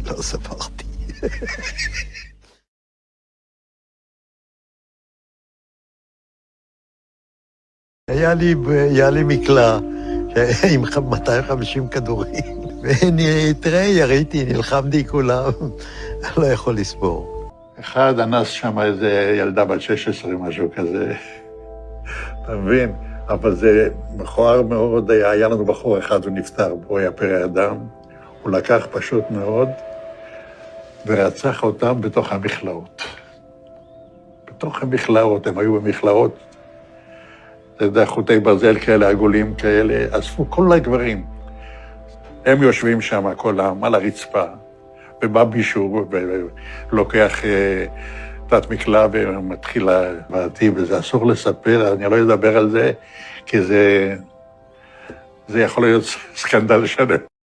לא ספרתי. היה לי מקלע עם 250 כדורים, ותראה, יריתי, נלחמתי כולם, אני לא יכול לספור. אחד אנס שם איזה ילדה בת 16, משהו כזה, אתה מבין? אבל זה מכוער מאוד, היה לנו בחור אחד, הוא נפטר, הוא היה פרא אדם, הוא לקח פשוט מאוד, ורצח אותם בתוך המכלאות. בתוך המכלאות, הם היו במכלאות, אתה יודע, חוטי ברזל כאלה, עגולים כאלה, אספו כל הגברים. הם יושבים שם, כולם, על הרצפה, ובא מישהו ולוקח תת מקלע ומתחיל להבעתי, וזה אסור לספר, אני לא אדבר על זה, כי זה יכול להיות סקנדל שלם.